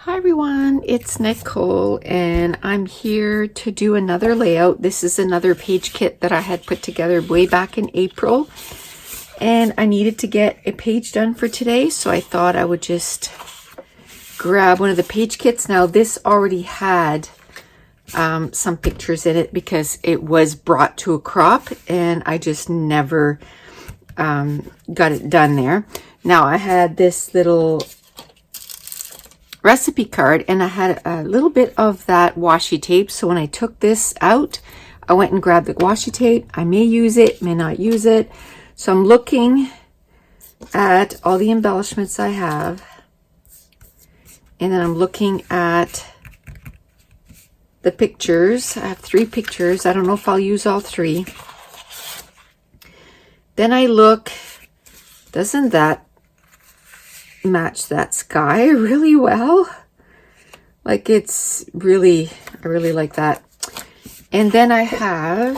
Hi everyone, it's Nicole and I'm here to do another layout. This is another page kit that I had put together way back in April, and I needed to get a page done for today, so I thought I would just grab one of the page kits. Now this already had some pictures in it because it was brought to a crop and I just never got it done there. Now I had this little recipe card and I had a little bit of that washi tape, so when I took this out I went and grabbed the washi tape. I may use it, may not use it, so I'm looking at all the embellishments I have, and then I'm looking at the pictures. I have 3 pictures. I don't know if I'll use all 3. Then I look, doesn't that match that sky really well? Like, it's really, I really like that. And then I have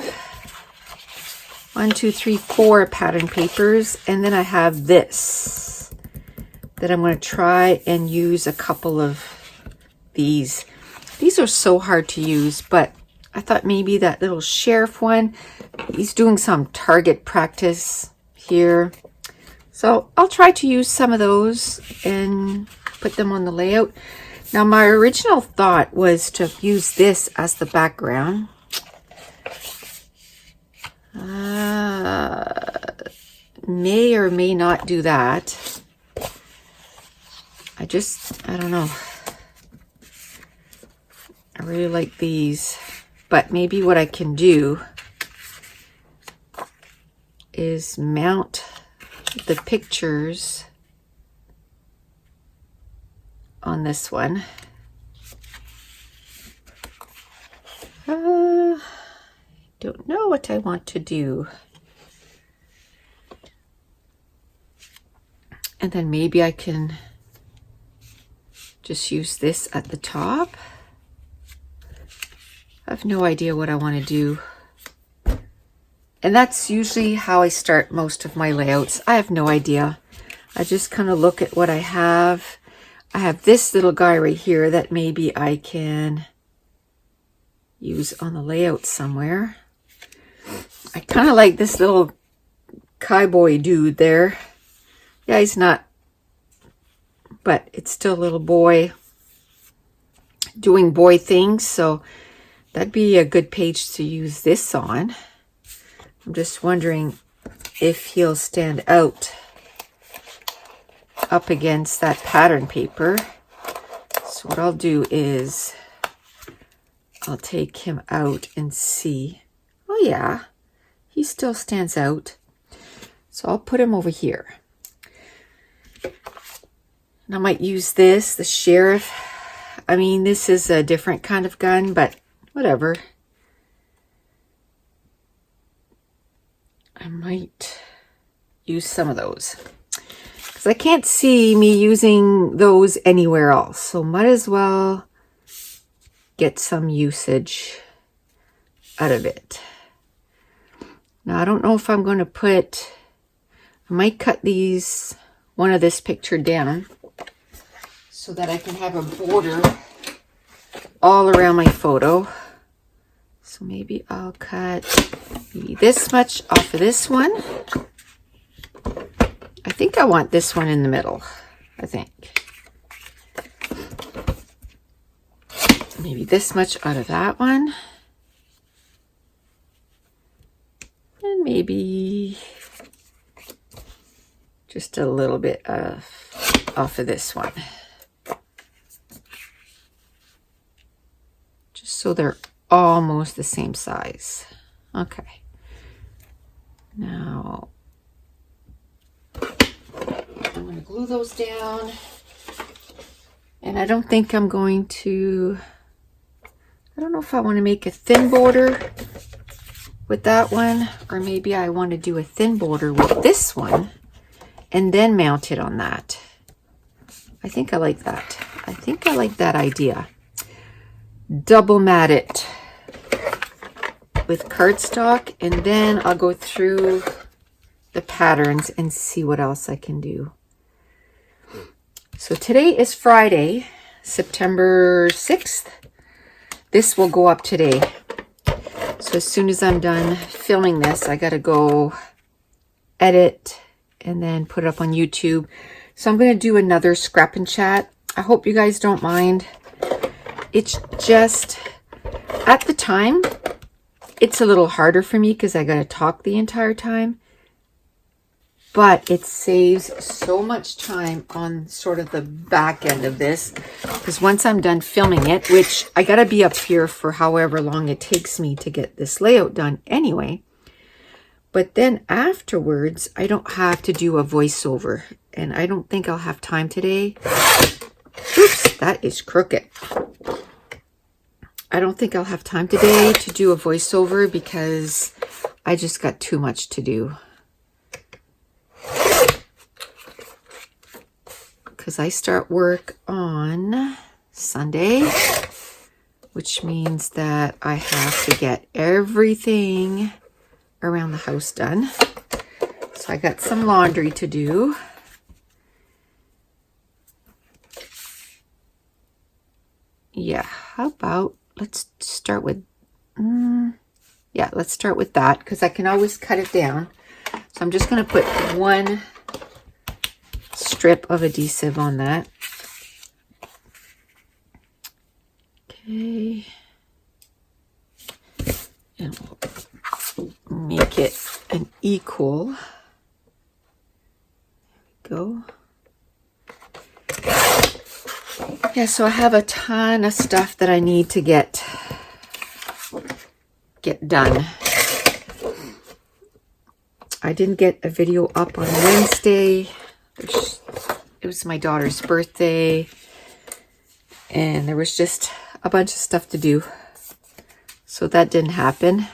1, 2, 3, 4 pattern papers, and then I have this that I'm going to try and use a couple of these. These are so hard to use, but I thought maybe that little sheriff one, he's doing some target practice here. So I'll try to use some of those and put them on the layout. Now my original thought was to use this as the background. May or may not do that. I don't know. I really like these, but maybe what I can do is mount the pictures on this one. Don't know what I want to do. And then maybe I can just use this at the top. I have no idea what I want to do. And that's usually how I start most of my layouts. I have no idea. I just kind of look at what I have. I have this little guy right here that maybe I can use on the layout somewhere. I kind of like this little cowboy dude there. Yeah, he's not, but it's still a little boy doing boy things, so that'd be a good page to use this on. I'm just wondering if he'll stand out up against that pattern paper. So what I'll do is I'll take him out and see. Oh yeah, he still stands out. So I'll put him over here. And I might use this, the sheriff. I mean, this is a different kind of gun, but whatever. I might use some of those because I can't see me using those anywhere else, so might as well get some usage out of it. Now I don't know if I'm going to put, I might cut one of this picture down so that I can have a border all around my photo. So maybe I'll cut maybe this much off of this one. I think I want this one in the middle, I think. Maybe this much out of that one. And maybe just a little bit off of this one. Just so they're almost the same size. Okay. Now I'm going to glue those down, and I don't think I'm going to, I don't know if I want to make a thin border with that one, or maybe I want to do a thin border with this one and then mount it on that. I think I like that. I think I like that idea. Double mat it with cardstock, and then I'll go through the patterns and see what else I can do. So today is Friday, September 6th. This will go up today. So as soon as I'm done filming this, I gotta go edit and then put it up on YouTube. So I'm gonna do another scrap and chat. I hope you guys don't mind. It's just, at the time, it's a little harder for me because I gotta talk the entire time. But it saves so much time on sort of the back end of this. Because once I'm done filming it, which I gotta be up here for however long it takes me to get this layout done anyway. But then afterwards, I don't have to do a voiceover. And I don't think I'll have time today. Oops, that is crooked. I don't think I'll have time today to do a voiceover because I just got too much to do. Because I start work on Sunday, which means that I have to get everything around the house done. So I got some laundry to do. Yeah, how about let's start with, yeah, let's start with that because I can always cut it down. So I'm just going to put one strip of adhesive on that. Okay. And we'll make it an equal. There we go. Yeah, so I have a ton of stuff that I need to get done. I didn't get a video up on Wednesday. It was my daughter's birthday, and there was just a bunch of stuff to do. So that didn't happen.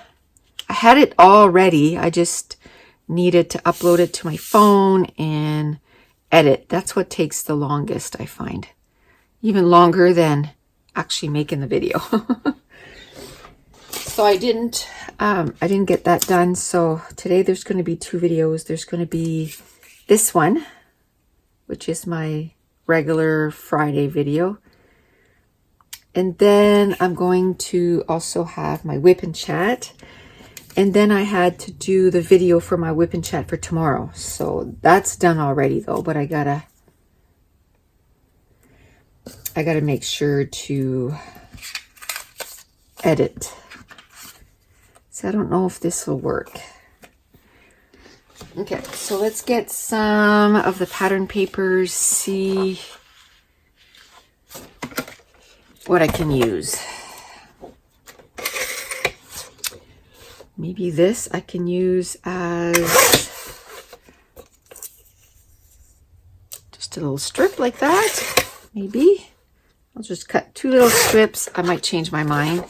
I had it all ready. I just needed to upload it to my phone and edit. That's what takes the longest, I find. Even longer than actually making the video. So I didn't get that done. So today there's going to be two videos. There's going to be this one, which is my regular Friday video. And then I'm going to also have my whip and chat. And then I had to do the video for my whip and chat for tomorrow. So that's done already though, but I gotta make sure to edit. So I don't know if this will work. Okay, so let's get some of the pattern papers, see what I can use. Maybe this I can use as just a little strip like that. Maybe. I'll just cut two little strips. I might change my mind.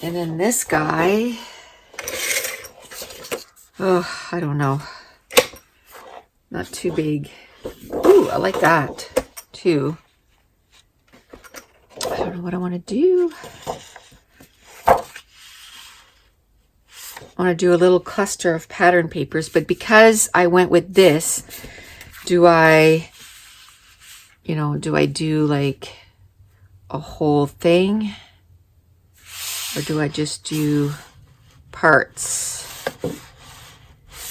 And then this guy, oh, I don't know. Not too big. Ooh, I like that too. I don't know what I want to do. I want to do a little cluster of pattern papers, but because I went with this, do I do like a whole thing? Or do I just do parts?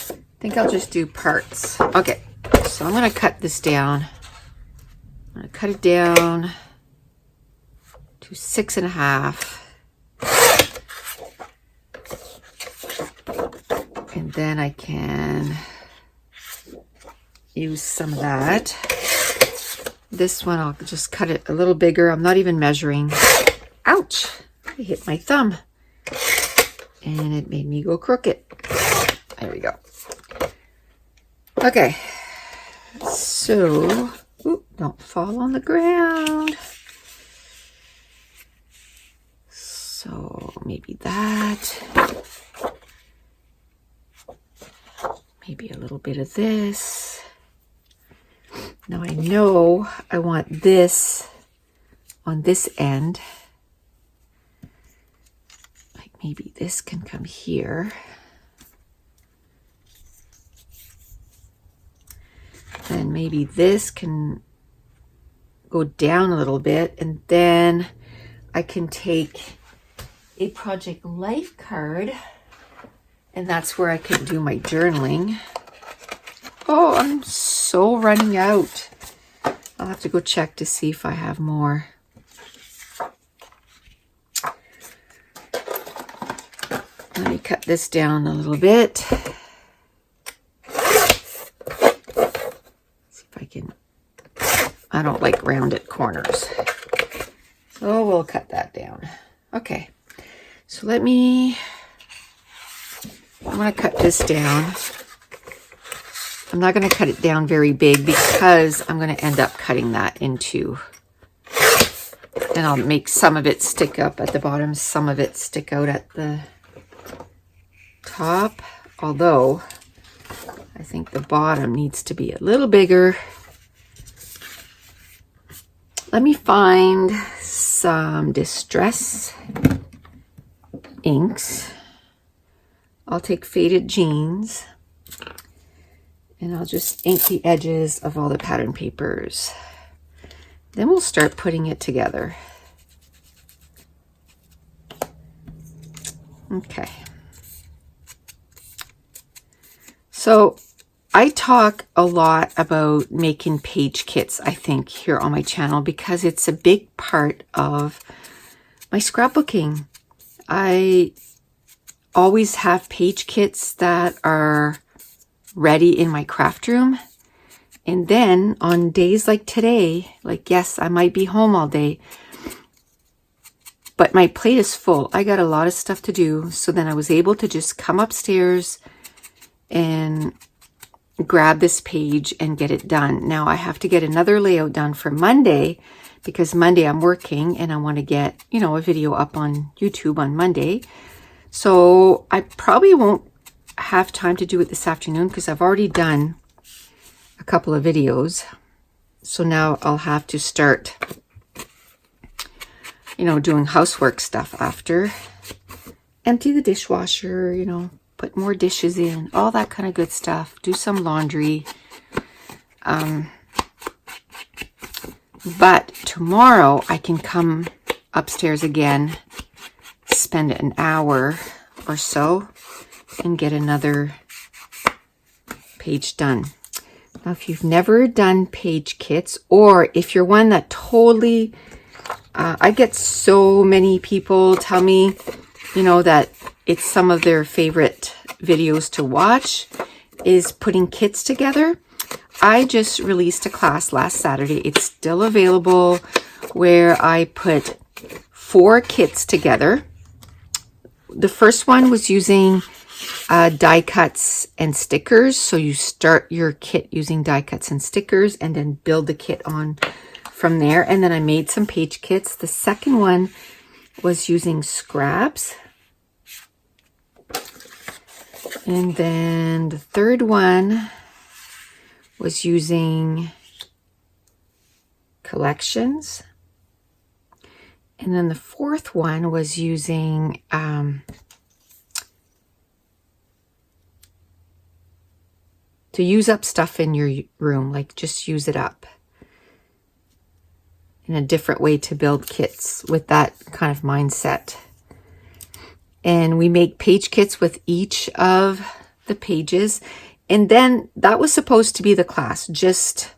I think I'll just do parts. Okay, so I'm going to cut this down. I'm going to cut it down to 6.5. And then I can use some of that. This one, I'll just cut it a little bigger. I'm not even measuring. Ouch! I hit my thumb. And it made me go crooked. There we go. Okay. So, ooh, don't fall on the ground. So, maybe that. Maybe a little bit of this. Now I know I want this on this end. Like maybe this can come here. And maybe this can go down a little bit, and then I can take a Project Life card, and that's where I can do my journaling. Oh, I'm so running out. I'll have to go check to see if I have more. Let me cut this down a little bit. See if I can. I don't like rounded corners. So we'll cut that down. Okay. So I'm going to cut this down. I'm not going to cut it down very big because I'm going to end up cutting that into, and I'll make some of it stick up at the bottom, some of it stick out at the top, although I think the bottom needs to be a little bigger. Let me find some Distress inks. I'll take Faded Jeans, and I'll just ink the edges of all the pattern papers. Then we'll start putting it together. Okay. So I talk a lot about making page kits, I think, here on my channel because it's a big part of my scrapbooking. I always have page kits that are ready in my craft room. And then on days like today, like yes, I might be home all day, but my plate is full. I got a lot of stuff to do. So then I was able to just come upstairs and grab this page and get it done. Now I have to get another layout done for Monday because Monday I'm working and I want to get, you know, a video up on YouTube on Monday. So I probably won't have time to do it this afternoon because I've already done a couple of videos. So now I'll have to start, you know, doing housework stuff after. Empty the dishwasher, you know, put more dishes in, all that kind of good stuff. Do some laundry. But tomorrow I can come upstairs again, spend an hour or so, and get another page done. Now, if you've never done page kits, or if you're one that totally, I get so many people tell me, you know, that it's some of their favorite videos to watch is putting kits together. I just released a class last Saturday. It's still available where I put 4 kits together. The first one was using die cuts and stickers. So you start your kit using die cuts and stickers and then build the kit on from there. And then I made some page kits. The second one was using scraps. And then the third one was using collections. And then the fourth one was using to use up stuff in your room, like just use it up. In a different way to build kits with that kind of mindset. And we make page kits with each of the pages. And then that was supposed to be the class, just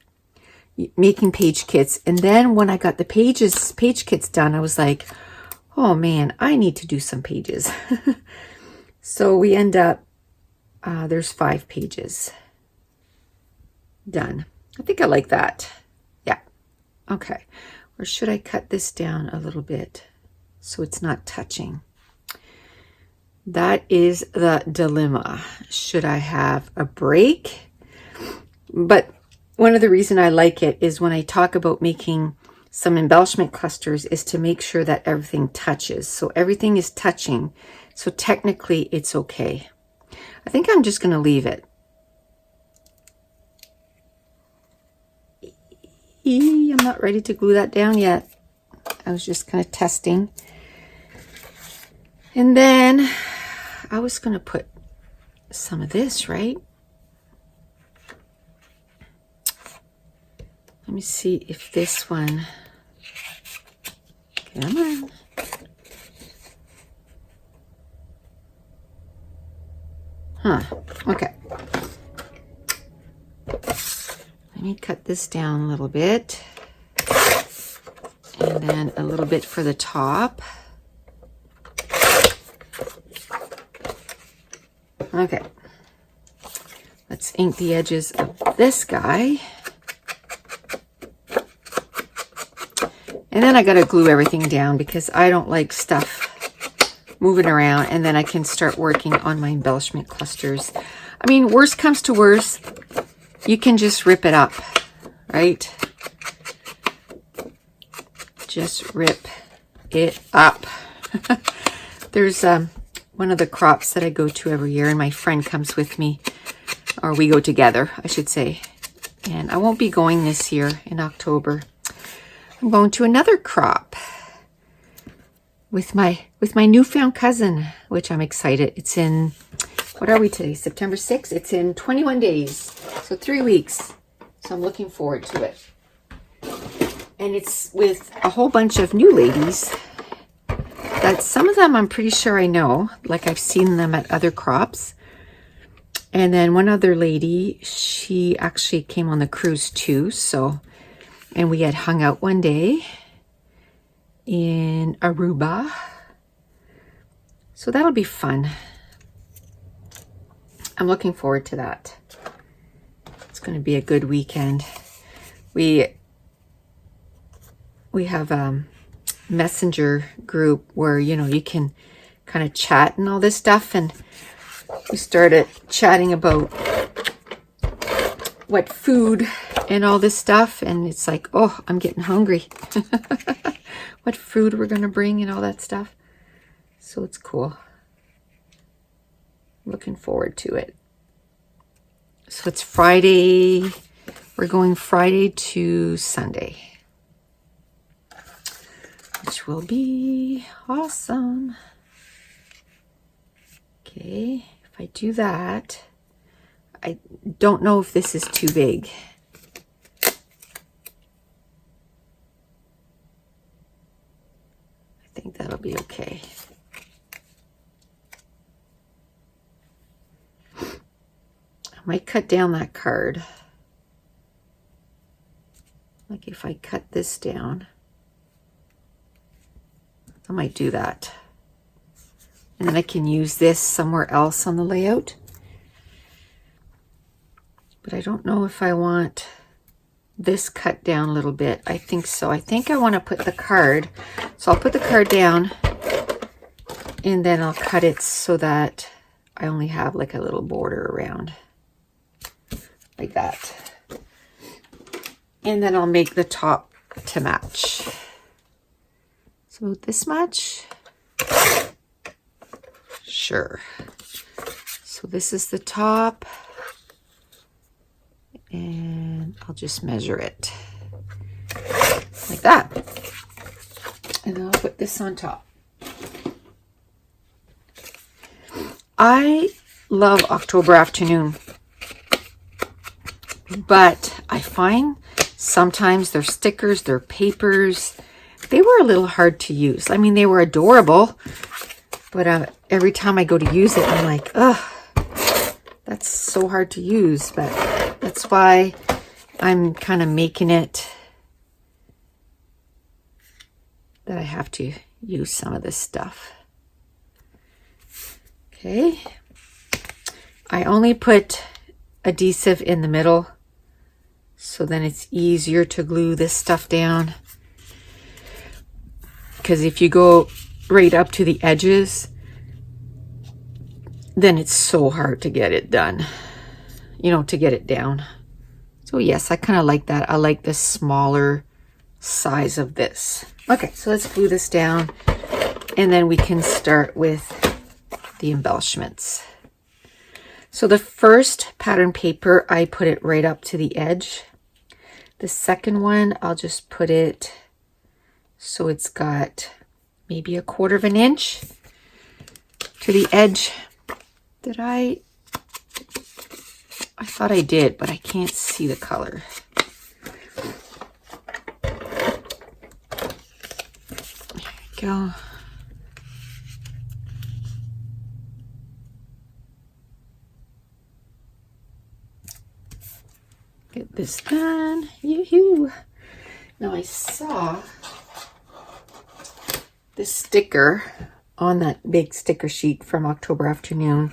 making page kits. And then when I got the page kits done, I was like, oh man, I need to do some pages. So we end up, there's 5 pages done. I think I like that. Yeah. Okay. Or should I cut this down a little bit so it's not touching? That is the dilemma. Should I have a break? But one of the reasons I like it is when I talk about making some embellishment clusters is to make sure that everything touches. So everything is touching. So technically it's okay. I think I'm just going to leave it. I'm not ready to glue that down yet. I was just kind of testing. And then I was going to put some of this, right? Let me see if this one, come on. Huh, okay. Let me cut this down a little bit. And then a little bit for the top. Okay. Let's ink the edges of this guy. And then I gotta glue everything down because I don't like stuff moving around, and then I can start working on my embellishment clusters. I mean, worst comes to worst, you can just rip it up, right? Just rip it up. There's one of the crops that I go to every year, and my friend comes with me, or we go together, I should say. And I won't be going this year in October. I'm going to another crop with my newfound cousin, which I'm excited. It's in, what are we today? September 6th. It's in 21 days, so 3 weeks. So I'm looking forward to it. And it's with a whole bunch of new ladies that some of them I'm pretty sure I know, like I've seen them at other crops. And then one other lady, she actually came on the cruise too. So, and we had hung out one day in Aruba. So that'll be fun. I'm looking forward to that. It's going to be a good weekend. We have a messenger group where, you know, you can kind of chat and all this stuff. And we started chatting about what food and all this stuff. And it's like, oh, I'm getting hungry. What food we're going to bring and all that stuff. So it's cool. Looking forward to it. So it's Friday. We're going Friday to Sunday, which will be awesome. Okay, if I do that, I don't know if this is too big. I think that'll be okay. I might cut down that card. Like if I cut this down, I might do that. And then I can use this somewhere else on the layout. But I don't know if I want this cut down a little bit. I think so. I think I want to put the card. So I'll put the card down and then I'll cut it so that I only have like a little border around. Like that. And then I'll make the top to match. So this much. Sure. So this is the top. And I'll just measure it. Like that. And then I'll put this on top. I love October afternoon. But I find sometimes their stickers, their papers, they were a little hard to use. I mean, they were adorable, but every time I go to use it, I'm like, ugh, that's so hard to use. But that's why I'm kind of making it that I have to use some of this stuff. Okay. I only put adhesive in the middle, so then it's easier to glue this stuff down. Because if you go right up to the edges, then it's so hard to get it done, you know, to get it down. So yes, I kind of like that. I like the smaller size of this. Okay, so let's glue this down and then we can start with the embellishments. So the first pattern paper, I put it right up to the edge. The second one, I'll just put it so it's got maybe 1/4 inch to the edge. Did I thought I did, but I can't see the color. go. Get this done. Yoo-hoo. Now I saw this sticker on that big sticker sheet from October afternoon.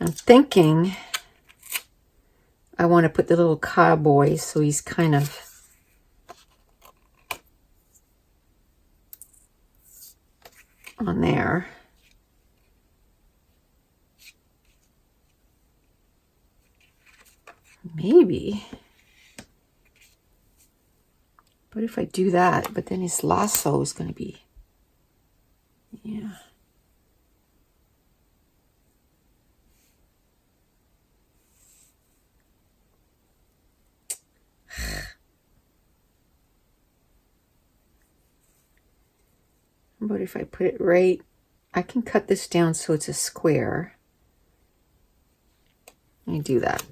I'm thinking I want to put the little cowboy so he's kind of on there. Maybe. But if I do that, but then his lasso is going to be, yeah. But if I put it right, I can cut this down so it's a square. Let me do that.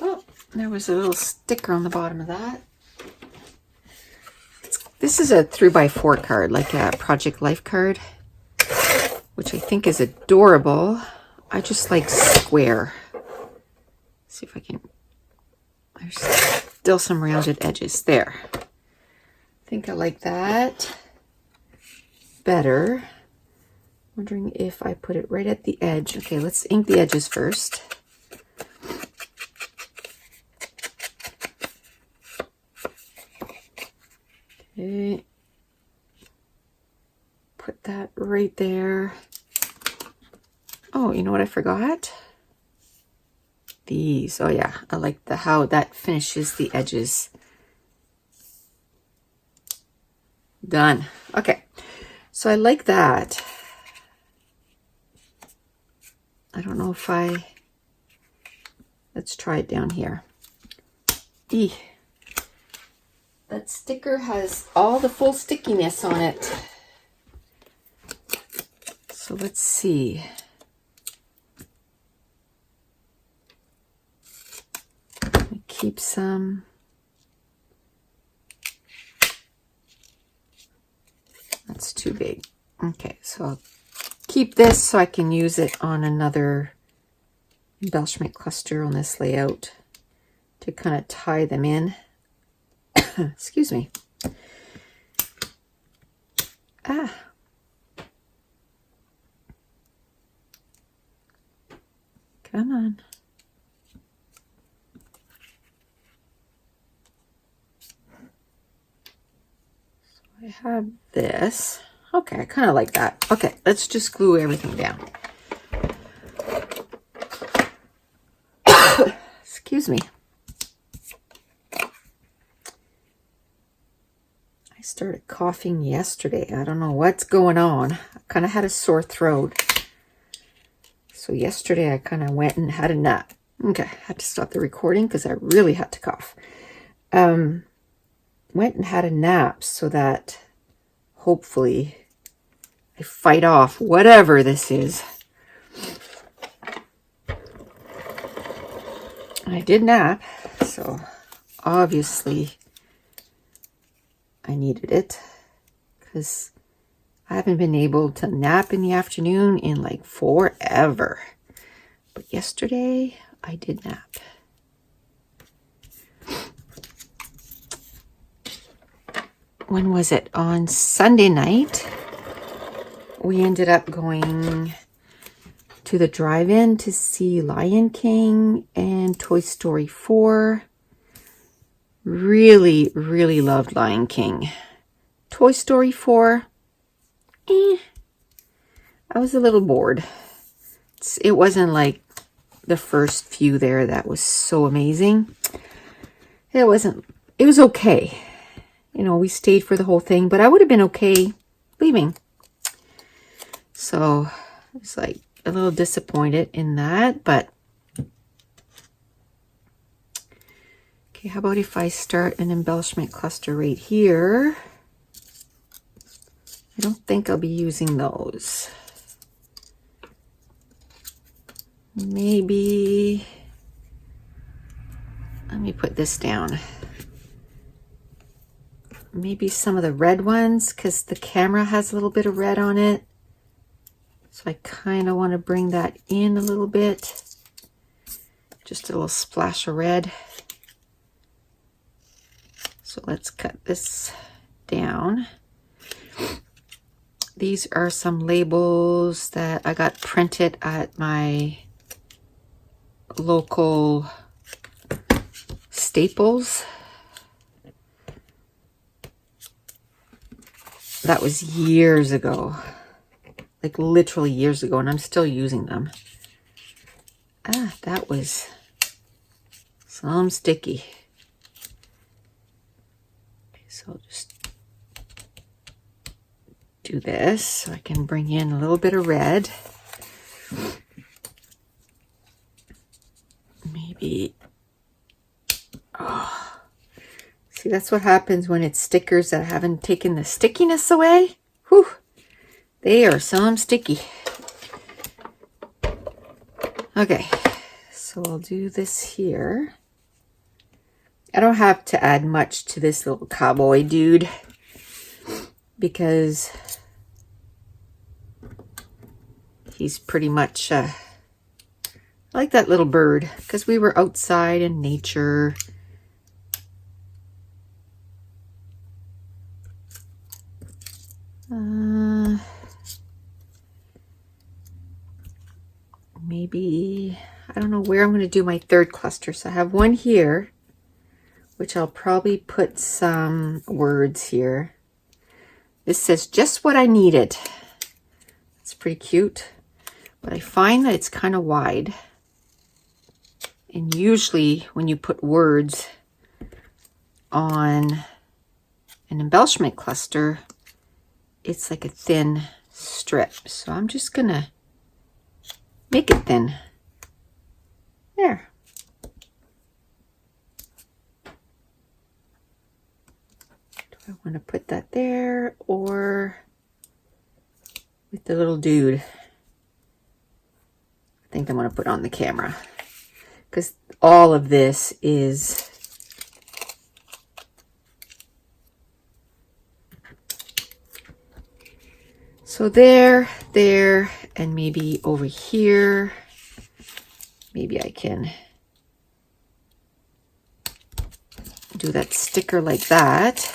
Oh, there was a little sticker on the bottom of that. This is a 3x4 card, like a Project Life card, which I think is adorable. I just like square. Let's see if I can, there's still some rounded edges there. I think I like that better. Wondering if I put it right at the edge. Okay, let's ink the edges first. Okay. Put that right there. Oh, you know what I forgot? These. Oh yeah, I like the how that finishes the edges. Done. Okay, so I like that. I don't know if let's try it down here. Eeh. That sticker has all the full stickiness on it. So let's see. Keep some. That's too big. Okay, so I'll keep this so I can use it on another embellishment cluster on this layout to kind of tie them in. Excuse me. Ah. Come on. I have this. Okay, I kind of like that. Okay, let's just glue everything down. Excuse me. I started coughing yesterday. I don't know what's going on. I kind of had a sore throat. So yesterday I kind of went and had a nap. Okay, I had to stop the recording because I really had to cough. Went and had a nap so that hopefully I fight off whatever this is. I did nap, so obviously I needed it because I haven't been able to nap in the afternoon in like forever. But yesterday I did nap. When was it? On Sunday night, we ended up going to the drive-in to see Lion King and Toy Story 4. Really, really loved Lion King. Toy Story 4, I was a little bored. It wasn't like the first few there that was so amazing. It was okay. You know, we stayed for the whole thing, but I would have been okay leaving. So I was like a little disappointed in that, but okay, how about if I start an embellishment cluster right here? I don't think I'll be using those. Maybe, let me put this down. maybe some of the red ones because the camera has a little bit of red on it. So I kind of want to bring that in a little bit. Just a little splash of red. So let's cut this down. These are some labels that I got printed at my local Staples. That was years ago. Like literally years ago, and I'm still using them. Ah, that was some sticky. Okay, so I'll just do this so I can bring in a little bit of red. Maybe, oh, see, that's what happens when it's stickers that haven't taken the stickiness away. Whew. They are some sticky. Okay, so I'll do this here. I don't have to add much to this little cowboy dude because he's pretty much, I like that little bird because we were outside in nature. Maybe, I don't know where I'm going to do my third cluster. So I have one here, which I'll probably put some words here. This says just what I needed. It's pretty cute, but I find that it's kind of wide. And usually when you put words on an embellishment cluster, it's like a thin strip. So I'm just going to make it thin. There. Do I want to put that there or with the little dude? I think I'm going to put on the camera because all of this is so there, and maybe over here. Maybe I can do that sticker like that.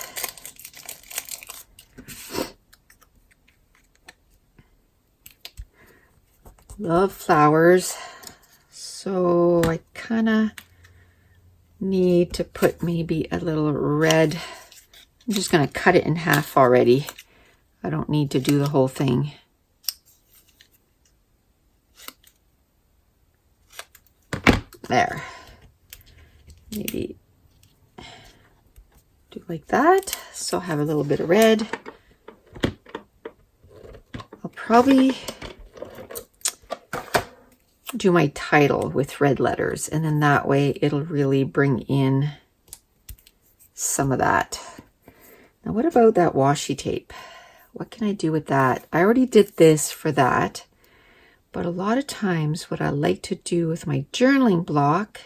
Love flowers. So I kind of need to put maybe a little red. I'm just going to cut it in half already. I don't need to do the whole thing. There. Maybe do like that. So I'll have a little bit of red. I'll probably do my title with red letters, and then that way it'll really bring in some of that. Now what about that washi tape? What can I do with that? I already did this for that. But a lot of times what I like to do with my journaling block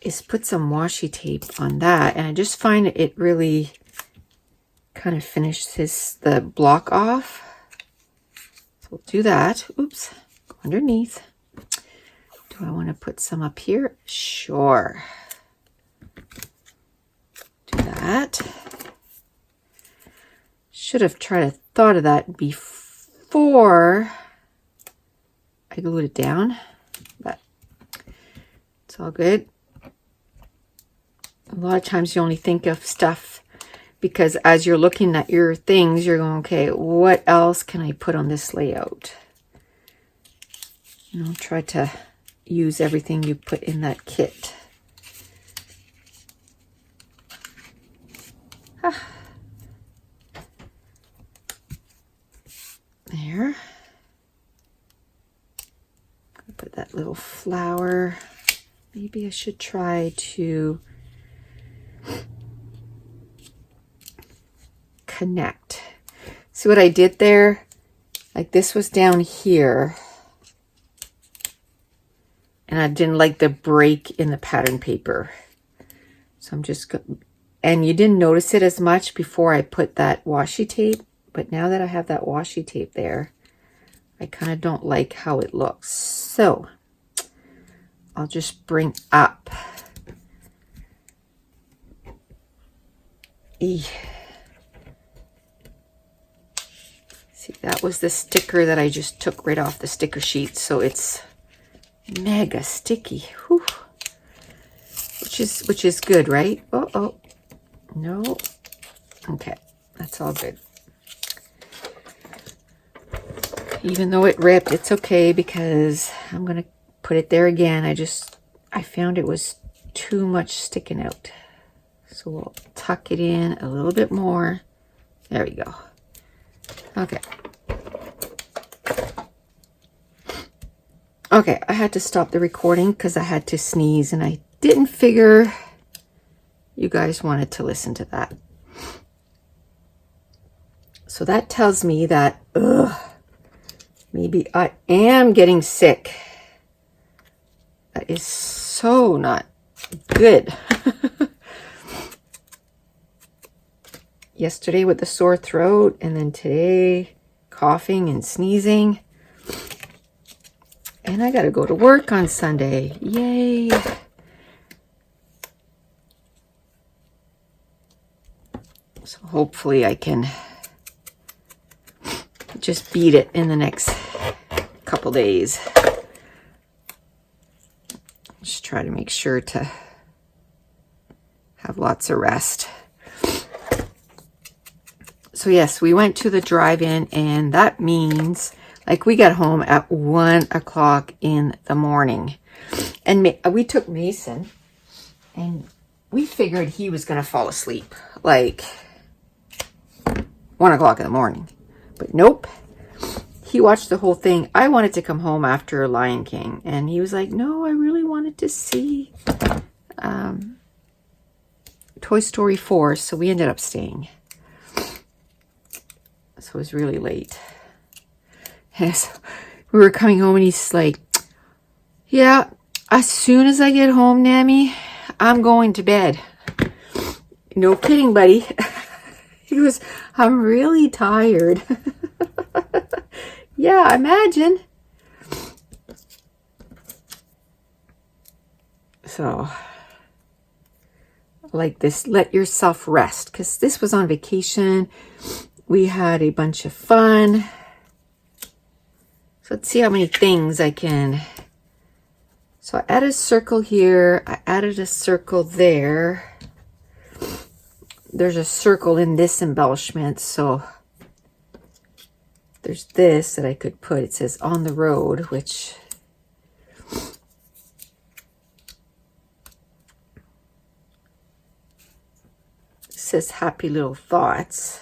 is put some washi tape on that. And I just find it really kind of finishes the block off. So we'll do that. Oops, go underneath. Do I want to put some up here? Sure. Do that. Should have tried to thought of that before I glued it down, but it's all good. A lot of times you only think of stuff because as you're looking at your things, you're going, okay, what else can I put on this layout? You know, try to use everything you put in that kit. There. Put that little flower. Maybe I should try to connect. See what I did there? Like this was down here. And I didn't like the break in the pattern paper. So I'm just And you didn't notice it as much before I put that washi tape. But now that I have that washi tape there, I kind of don't like how it looks. So I'll just bring up. See, that was the sticker that I just took right off the sticker sheet. So it's mega sticky. Whew. Which is good, right? Oh, no. Okay, that's all good. Even though it ripped, it's okay because I'm gonna put it there again. I found it was too much sticking out. So we'll tuck it in a little bit more. There we go. Okay. Okay, I had to stop the recording because I had to sneeze and I didn't figure you guys wanted to listen to that. So that tells me that, maybe I am getting sick. That is so not good. Yesterday with the sore throat, and then today coughing and sneezing. And I got to go to work on Sunday. Yay. So hopefully I can just beat it in the next couple days. Just try to make sure to have lots of rest. So yes, we went to the drive-in, and that means like we got home at 1 o'clock in the morning. And we took Mason, and we figured he was going to fall asleep like 1 o'clock in the morning. But nope. He watched the whole thing. I wanted to come home after Lion King, and he was like, no, I really wanted to see Toy Story 4, so we ended up staying. So it was really late. Yes, we were coming home, and he's like, yeah, as soon as I get home, Nammy, I'm going to bed. No kidding, buddy. He goes, I'm really tired. Yeah, imagine. So, like this, let yourself rest, because this was on vacation. We had a bunch of fun. So let's see how many things I can. So I added a circle here. I added a circle there. There's a circle in this embellishment. So there's this that I could put. It says on the road, which says happy little thoughts,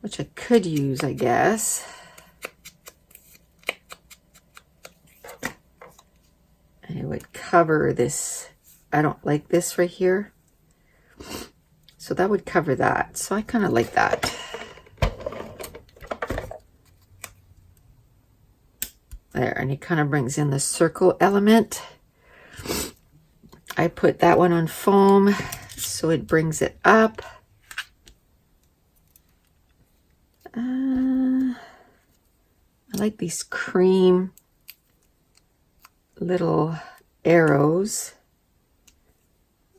which I could use, I guess. And it would cover this. I don't like this right here. So that would cover that. So I kind of like that. There, and it kind of brings in the circle element. I put that one on foam, so it brings it up. I like these cream little arrows.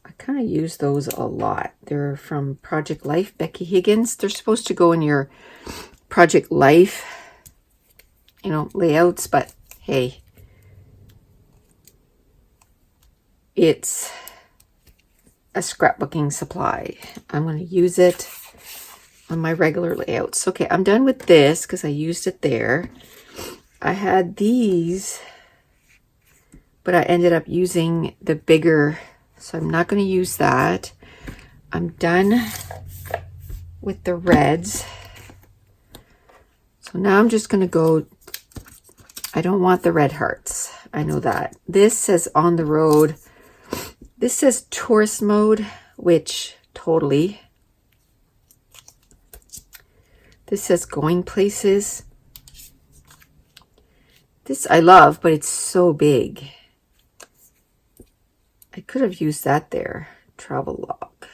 I kind of use those a lot. They're from Project Life, Becky Higgins. They're supposed to go in your Project Life, you know, layouts, but hey, it's a scrapbooking supply. I'm going to use it on my regular layouts. Okay, I'm done with this because I used it there. I had these, but I ended up using the bigger, so I'm not going to use that. I'm done with the reds. So now I'm just going to go, I don't want the red hearts. I know that. This says on the road. This says tourist mode, which totally. This says going places. This I love, but it's so big. I could have used that there. Travel log.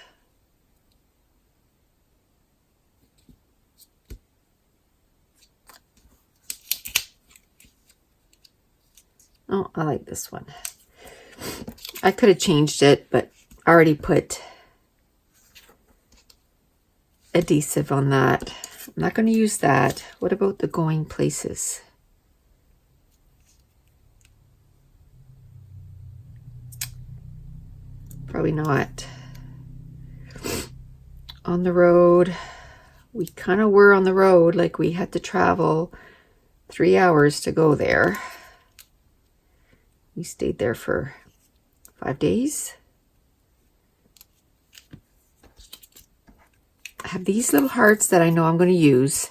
Oh, I like this one. I could have changed it, but I already put adhesive on that. I'm not going to use that. What about the going places? Probably not. On the road. We kind of were on the road, like we had to travel 3 hours to go there. We stayed there for 5 days. I have these little hearts that I know I'm going to use.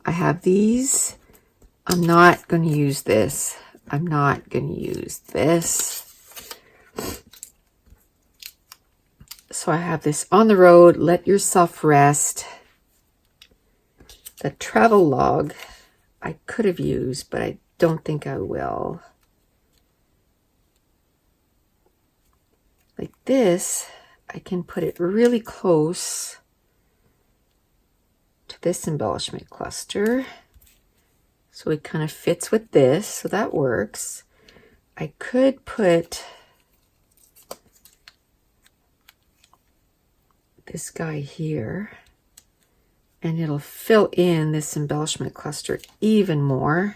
I have these. I'm not going to use this. I'm not going to use this. So I have this on the road. Let yourself rest. The travel log I could have used, but I don't think I will. Like this, I can put it really close to this embellishment cluster. So it kind of fits with this, so that works. I could put this guy here, and it'll fill in this embellishment cluster even more.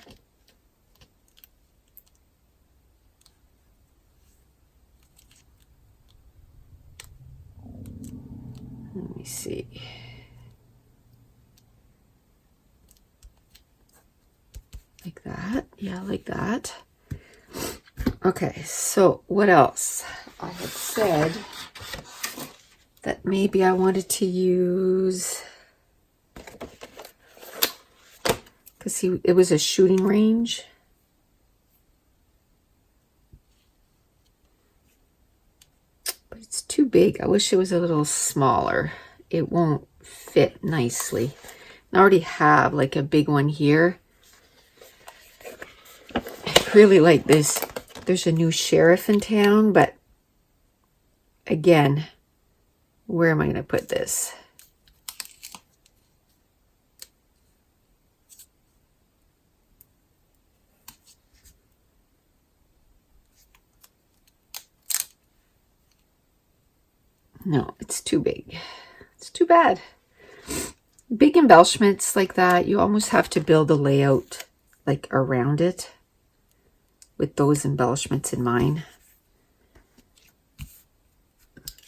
Let me see. Like that. Yeah, like that. Okay, so what else? I had said that maybe I wanted to use, because it was a shooting range. But it's too big. I wish it was a little smaller. It won't fit nicely. I already have like a big one here. I really like this. There's a new sheriff in town, but again, where am I going to put this? No, it's too big. It's too bad. Big embellishments like that, you almost have to build a layout like around it with those embellishments in mind.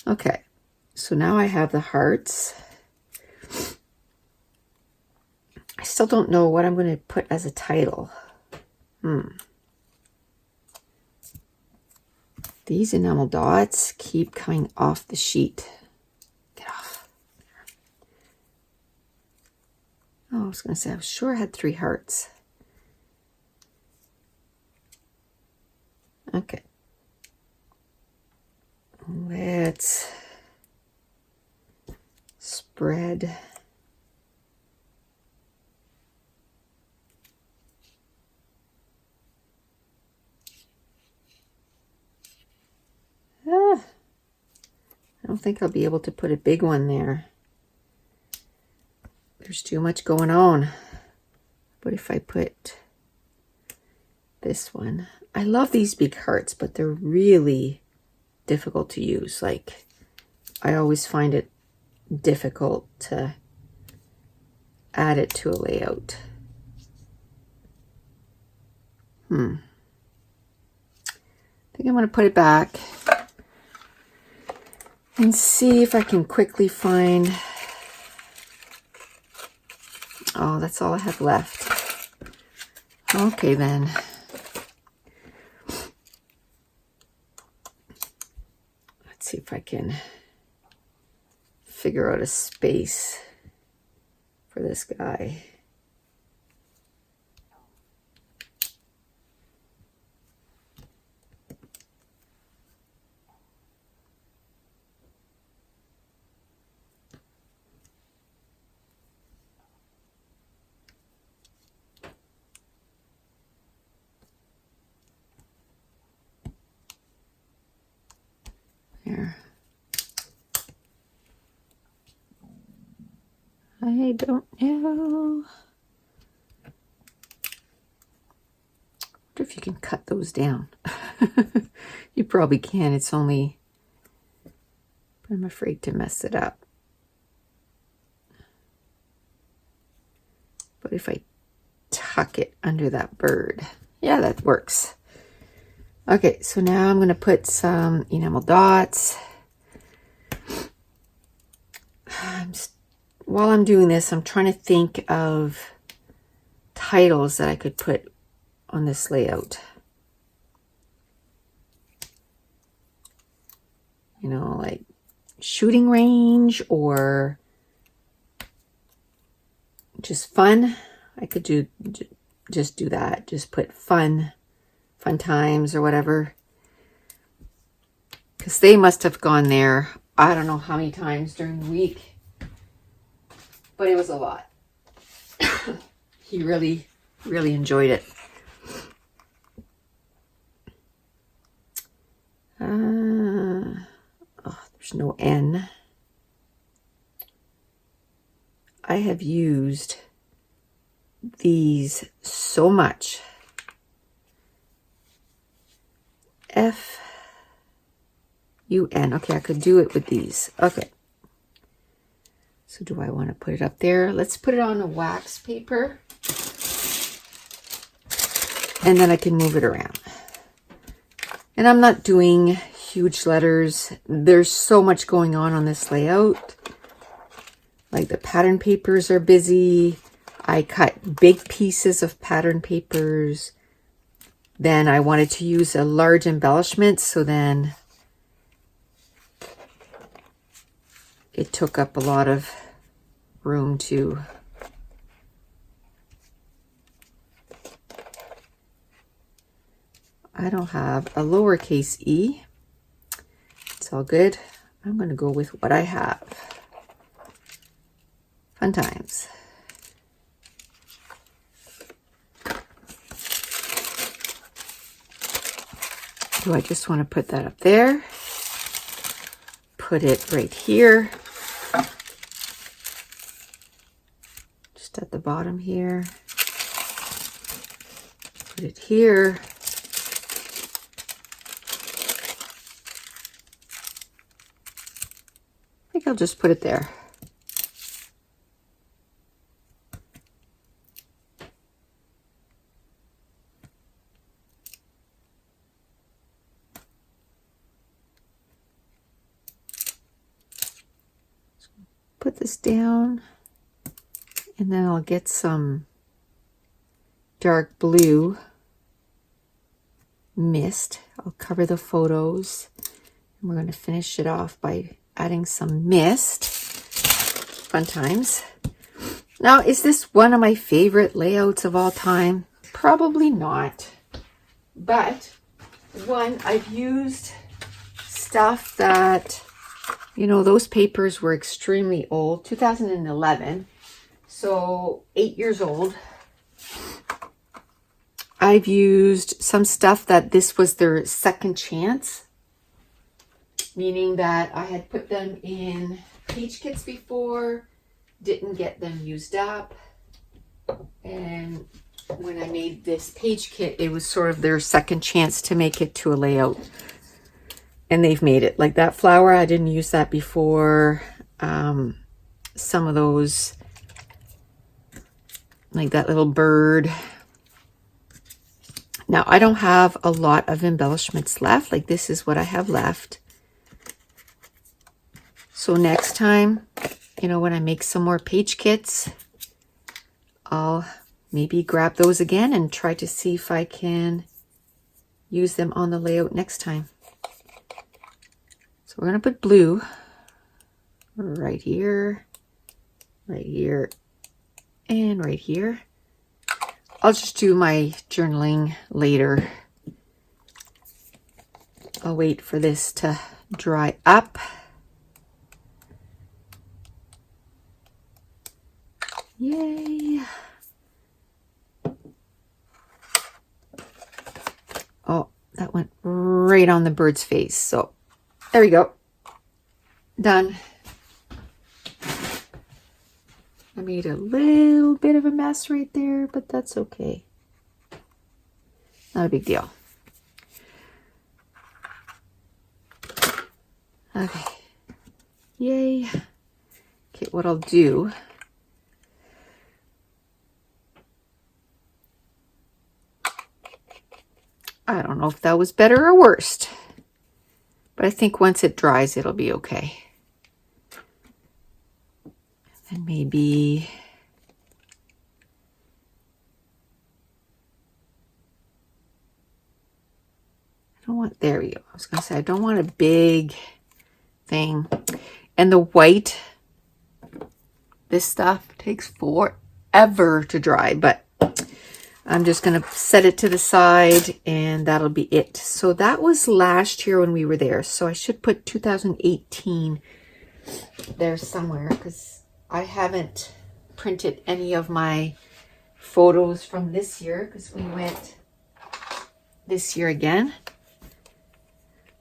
Okay, so now I have the hearts. I still don't know what I'm going to put as a title. These enamel dots keep coming off the sheet. Get off. Oh, I was going to say, I was sure I had 3 hearts. Okay. Let's spread I don't think I'll be able to put a big one there. There's too much going on. What if I put this one? I love these big hearts, but they're really difficult to use. Like, I always find it difficult to add it to a layout. I think I'm going to put it back and see if I can quickly find. Oh, that's all I have left. Okay, then. Let's see if I can figure out a space for this guy. There. I don't know. I wonder if you can cut those down. You probably can. It's only, but I'm afraid to mess it up. But if I tuck it under that bird, yeah, that works. Okay, so now I'm going to put some enamel dots. While I'm doing this, I'm trying to think of titles that I could put on this layout. You know, like shooting range or just fun. I could just do that. Just put fun times or whatever. Because they must have gone there, I don't know how many times during the week. But it was a lot. He really, really enjoyed it. There's no N. I have used these so much. F-U-N. Okay, I could do it with these. Okay. So do I want to put it up there? Let's put it on a wax paper. And then I can move it around. And I'm not doing huge letters. There's so much going on this layout. Like the pattern papers are busy. I cut big pieces of pattern papers. Then I wanted to use a large embellishment, so then it took up a lot of room to I don't have a lowercase e. It's all good. I'm going to go with what I have. Fun times. Do I just want to put that up there? Put it right here. Just at the bottom here. Put it here. I think I'll just put it there. Put this down, and then I'll get some dark blue mist. I'll cover the photos, and we're going to finish it off by adding some mist. Fun times. Now, is this one of my favorite layouts of all time? Probably not. But one, I've used stuff that, you know, those papers were extremely old, 2011, so 8 years old. I've used some stuff that this was their second chance, meaning that I had put them in page kits before, didn't get them used up, and when I made this page kit, it was sort of their second chance to make it to a layout. And they've made it. Like that flower, I didn't use that before. Some of those, like that little bird. Now, I don't have a lot of embellishments left. Like this is what I have left. So next time, you know, when I make some more page kits, I'll maybe grab those again and try to see if I can use them on the layout next time. So we're going to put blue right here, and right here. I'll just do my journaling later. I'll wait for this to dry up. Yay. Oh, that went right on the bird's face. So there we go. Done. I made a little bit of a mess right there, but that's okay. Not a big deal. Okay. Yay. Okay, what I'll do, I don't know if that was better or worst, but I think once it dries, it'll be okay. And maybe I don't want, there we go. I was going to say, I don't want a big thing. And the white, this stuff takes forever to dry, but I'm just going to set it to the side and that'll be it. So that was last year when we were there. So I should put 2018 there somewhere because I haven't printed any of my photos from this year because we went this year again.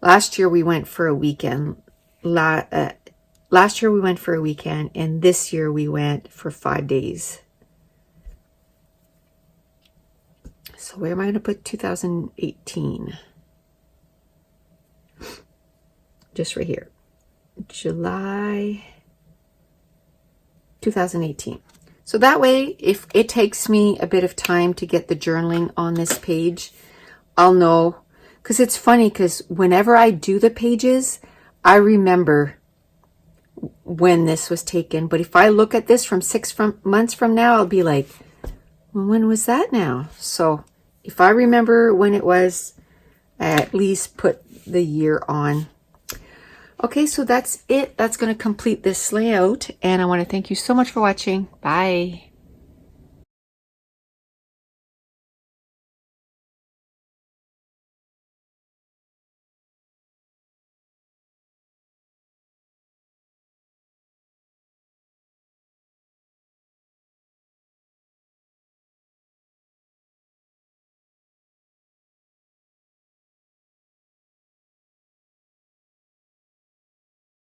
Last year we went for a weekend. Last year we went for a weekend, and this year we went for 5 days. So where am I going to put 2018? Just right here. July 2018. So that way, if it takes me a bit of time to get the journaling on this page, I'll know. Because it's funny, because whenever I do the pages, I remember when this was taken. But if I look at this from 6 months from now, I'll be like, well, when was that now? So if I remember when it was, I at least put the year on. Okay, so that's it. That's going to complete this layout. And I want to thank you so much for watching. Bye.